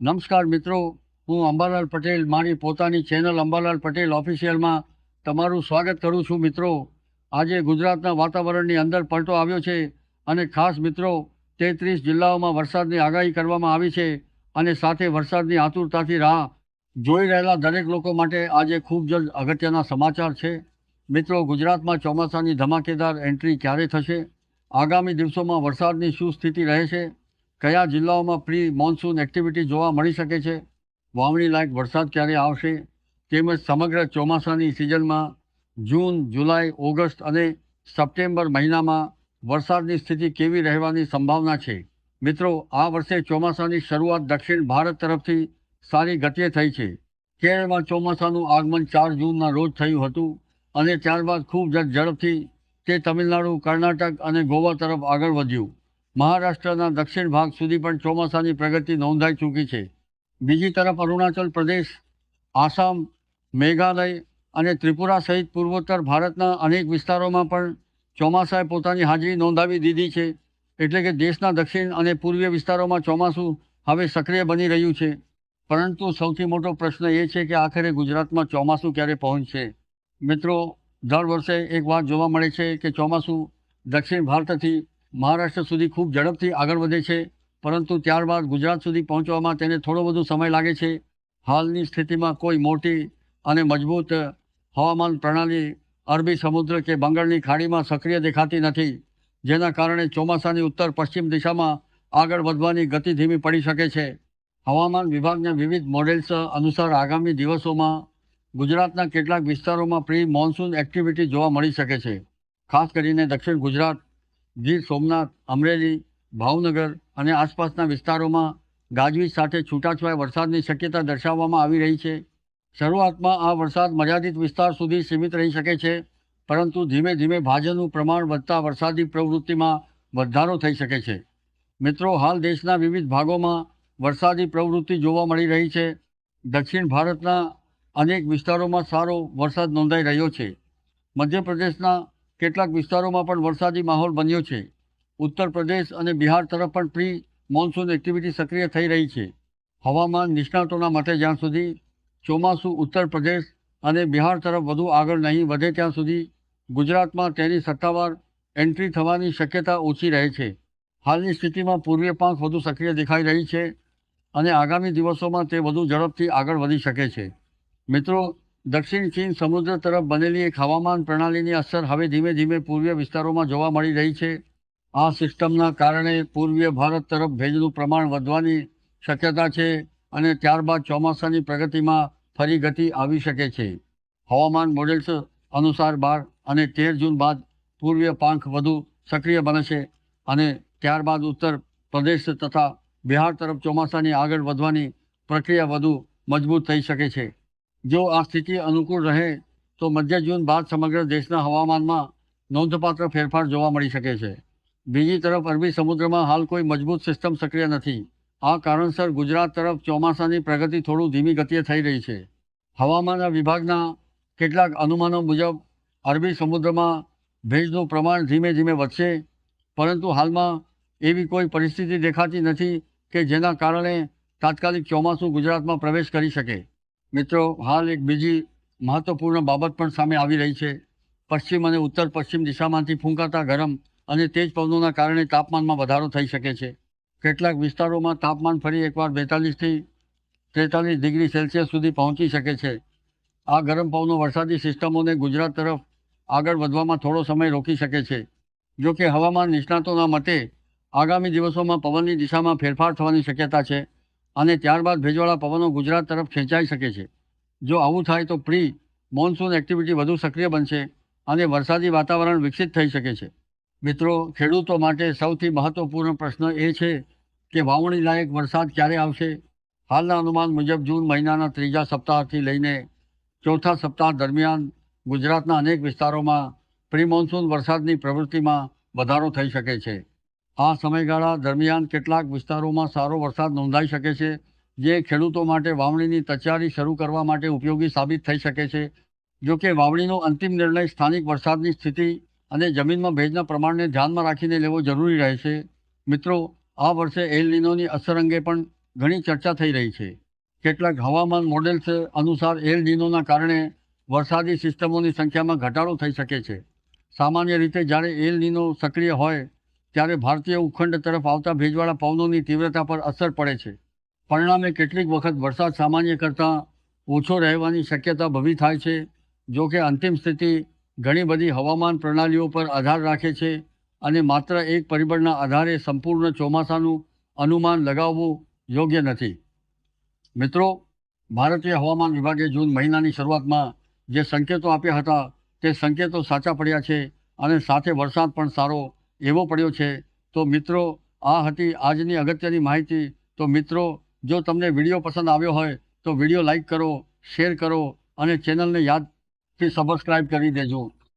નમસ્કાર મિત્રો, હું અંબાલાલ પટેલ મારી પોતાની ચેનલ અંબાલાલ પટેલ ઓફિશિયલમાં તમારું સ્વાગત કરું છું. મિત્રો, આજે ગુજરાતના વાતાવરણની અંદર પલટો આવ્યો છે અને ખાસ મિત્રો 33 જિલ્લાઓમાં વરસાદની આગાહી કરવામાં આવી છે અને સાથે વરસાદની આતુરતાથી રાહ જોઈ રહેલા દરેક લોકો માટે આજે ખૂબ જ અગત્યના સમાચાર છે. મિત્રો, ગુજરાતમાં ચોમાસાની ધમાકેદાર એન્ટ્રી ક્યારે થશે? આગામી દિવસોમાં વરસાદની શું સ્થિતિ રહે છે? કયા જિલ્લાઓમાં પ્રી મોન્સૂન એક્ટિવિટી જોવા મળી શકે છે? વાવણી લાયક વરસાદ ક્યારે આવશે? તેમજ સમગ્ર ચોમાસાની સિઝનમાં જૂન, જુલાઈ, ઓગસ્ટ અને સપ્ટેમ્બર મહિનામાં વરસાદની સ્થિતિ કેવી રહેવાની સંભાવના છે? મિત્રો, આ વર્ષે ચોમાસાની શરૂઆત દક્ષિણ ભારત તરફથી સારી ગતિએ થઈ છે. કેરળમાં ચોમાસાનું આગમન 4 જૂનના રોજ થયું હતું અને ત્યારબાદ ખૂબ જ ઝડપથી તે તમિલનાડુ, કર્ણાટક અને ગોવા તરફ આગળ વધ્યું. મહારાષ્ટ્રના દક્ષિણ ભાગ સુધી પણ ચોમાસાની પ્રગતિ નોંધાઈ ચૂકી છે. બીજી તરફ અરુણાચલ પ્રદેશ, આસામ, મેઘાલય અને ત્રિપુરા સહિત પૂર્વોત્તર ભારતના અનેક વિસ્તારોમાં પણ ચોમાસાએ પોતાની હાજરી નોંધાવી દીધી છે. એટલે કે દેશના દક્ષિણ અને પૂર્વીય વિસ્તારોમાં ચોમાસું હવે સક્રિય બની રહ્યું છે. પરંતુ સૌથી મોટો પ્રશ્ન એ છે કે આખરે ગુજરાતમાં ચોમાસું ક્યારે પહોંચશે? મિત્રો, દર વર્ષે એક વાત જોવા મળે છે કે ચોમાસું દક્ષિણ ભારતથી મહારાષ્ટ્ર સુધી ખૂબ ઝડપથી આગળ વધે છે, પરંતુ ત્યારબાદ ગુજરાત સુધી પહોંચવામાં તેને થોડો વધુ સમય લાગે છે. હાલની સ્થિતિમાં કોઈ મોટી અને મજબૂત હવામાન પ્રણાલી અરબી સમુદ્ર કે બંગાળની ખાડીમાં સક્રિય દેખાતી નથી, જેના કારણે ચોમાસાની ઉત્તર પશ્ચિમ દિશામાં આગળ વધવાની ગતિ ધીમી પડી શકે છે. હવામાન વિભાગના વિવિધ મોડેલ્સ અનુસાર આગામી દિવસોમાં ગુજરાતના કેટલાક વિસ્તારોમાં પ્રી મોન્સૂન એક્ટિવિટી જોવા મળી શકે છે. ખાસ કરીને દક્ષિણ ગુજરાત, ગીર સોમનાથ, અમરેલી, ભાવનગર અને આસપાસના વિસ્તારોમાં ગાજવીજ સાથે છૂટાછવાયા વરસાદની શક્યતા દર્શાવવામાં આવી રહી છે. શરૂઆતમાં આ વરસાદ મર્યાદિત વિસ્તાર સુધી સીમિત રહી શકે છે, પરંતુ ધીમે ધીમે ભાજનનું પ્રમાણ વધતા વરસાદી પ્રવૃત્તિમાં વધારો થઈ શકે છે. મિત્રો, હાલ દેશના વિવિધ ભાગોમાં વરસાદી પ્રવૃત્તિ જોવા મળી રહી છે. દક્ષિણ ભારતના અનેક વિસ્તારોમાં સારો વરસાદ નોંધાઈ રહ્યો છે. મધ્યપ્રદેશના કેટલાક વિસ્તારોમાં પણ વરસાદી માહોલ બન્યો છે. ઉત્તર પ્રદેશ અને બિહાર તરફ પણ પ્રી મોન્સૂન એક્ટિવિટી સક્રિય થઈ રહી છે. હવામાન નિષ્ણાતોના મતે જ્યાં સુધી ચોમાસું ઉત્તર પ્રદેશ અને બિહાર તરફ વધુ આગળ નહીં વધે ત્યાં સુધી ગુજરાતમાં તેની સત્તાવાર એન્ટ્રી થવાની શક્યતા ઓછી રહે છે. હાલની સ્થિતિમાં પૂર્વીય પાંખ વધુ સક્રિય દેખાઈ રહી છે અને આગામી દિવસોમાં તે વધુ ઝડપથી આગળ વધી શકે છે. મિત્રો, દક્ષિણ ચીન સમુદ્ર તરફ બનેલી એક હવામાન પ્રણાલીની અસર હવે ધીમે ધીમે પૂર્વીય વિસ્તારોમાં જોવા મળી રહી છે. આ સિસ્ટમના કારણે પૂર્વીય ભારત તરફ ભેજનું પ્રમાણ વધવાની શક્યતા છે અને ત્યારબાદ ચોમાસાની પ્રગતિમાં ફરી ગતિ આવી શકે છે. હવામાન મોડેલ્સ અનુસાર 12 અને 13 જૂન બાદ પૂર્વીય પાંખ વધુ સક્રિય બનશે અને ત્યારબાદ ઉત્તર પ્રદેશ તથા બિહાર તરફ ચોમાસાની આગળ વધવાની પ્રક્રિયા વધુ મજબૂત થઈ શકે છે. જો આ સ્થિતિ અનુકૂળ રહે તો મધ્ય જૂન બાદ સમગ્ર દેશના હવામાનમાં નોંધપાત્ર ફેરફાર જોવા મળી શકે છે. બીજી તરફ અરબી સમુદ્રમાં હાલ કોઈ મજબૂત સિસ્ટમ સક્રિય નથી. આ કારણસર ગુજરાત તરફ ચોમાસાની પ્રગતિ થોડું ધીમી ગતિએ થઈ રહી છે. હવામાન વિભાગના કેટલાક અનુમાનો મુજબ અરબી સમુદ્રમાં ભેજનું પ્રમાણ ધીમે ધીમે વધશે, પરંતુ હાલમાં એવી કોઈ પરિસ્થિતિ દેખાતી નથી કે જેના કારણે તાત્કાલિક ચોમાસું ગુજરાતમાં પ્રવેશ કરી શકે. મિત્રો, હાલ એક બીજી મહત્વપૂર્ણ બાબત પણ સામે આવી રહી છે. પશ્ચિમ અને ઉત્તર પશ્ચિમ દિશામાંથી ફૂંકાતા ગરમ અને તેજ પવનોના કારણે તાપમાનમાં વધારો થઈ શકે છે. કેટલાક વિસ્તારોમાં તાપમાન ફરી એકવાર 42થી 43 ડિગ્રી સેલ્સિયસ સુધી પહોંચી શકે છે. આ ગરમ પવનો વરસાદી સિસ્ટમોને ગુજરાત તરફ આગળ વધવામાં થોડો સમય રોકી શકે છે. જો કે હવામાન નિષ્ણાતોના મતે આગામી દિવસોમાં પવનની દિશામાં ફેરફાર થવાની શક્યતા છે અને ત્યારબાદ ભેજવાળા પવનો ગુજરાત તરફ ખેંચાઈ શકે છે. જો આવું થાય તો પ્રી મોન્સૂન એક્ટિવિટી વધુ સક્રિય બનશે અને વરસાદી વાતાવરણ વિકસિત થઈ શકે છે. મિત્રો, ખેડૂતો માટે સૌથી મહત્વપૂર્ણ પ્રશ્ન એ છે કે વાવણી લાયક વરસાદ ક્યારે આવશે? હાલના અનુમાન મુજબ જૂન મહિનાના ત્રીજા સપ્તાહથી લઈને ચોથા સપ્તાહ દરમિયાન ગુજરાતના અનેક વિસ્તારોમાં પ્રી મોન્સૂન વરસાદની પ્રવૃત્તિમાં વધારો થઈ શકે છે. આ સમયગાળા દરમિયાન કેટલાક વિસ્તારોમાં સારો વરસાદ નોંધાઈ શકે છે, જે ખેડૂતો માટે વાવણીની તૈયારી શરૂ કરવા માટે ઉપયોગી સાબિત થઈ શકે છે. જો કે વાવણીનો અંતિમ નિર્ણય સ્થાનિક વરસાદની સ્થિતિ અને જમીનમાં ભેજના પ્રમાણને ધ્યાનમાં રાખીને લેવો જરૂરી રહેશે. મિત્રો, આ વર્ષે એલ નીનોની અસર અંગે પણ ઘણી ચર્ચા થઈ રહી છે. કેટલાક હવામાન મોડેલ્સ અનુસાર એલ નીનોના કારણે વરસાદી સિસ્ટમોની સંખ્યામાં ઘટાડો થઈ શકે છે. સામાન્ય રીતે જ્યારે એલ નીનો સક્રિય હોય ત્યારે ભારતીય ઉપખંડ તરફ આવતા ભેજવાળા પવનોની તીવ્રતા પર અસર પડે છે. પરિણામે કેટલીક વખત વરસાદ સામાન્ય કરતાં ઓછો રહેવાની શક્યતા ઊભી થાય છે. જો કે અંતિમ સ્થિતિ ઘણી બધી હવામાન પ્રણાલીઓ પર આધાર રાખે છે અને માત્ર એક પરિબળના આધારે સંપૂર્ણ ચોમાસાનું અનુમાન લગાવવું યોગ્ય નથી. મિત્રો, ભારતીય હવામાન વિભાગે જૂન મહિનાની શરૂઆતમાં જે સંકેતો આપ્યા હતા તે સંકેતો સાચા પડ્યા છે અને સાથે વરસાદ પણ સારો એવો પડ્યો છે. તો મિત્રો, આ હતી આજની અગત્યની માહિતી. તો મિત્રો, જો તમને વિડીયો પસંદ આવ્યો હોય તો વિડીયો લાઈક કરો, શેર કરો અને ચેનલને યાદથી સબસ્ક્રાઈબ કરી દેજો.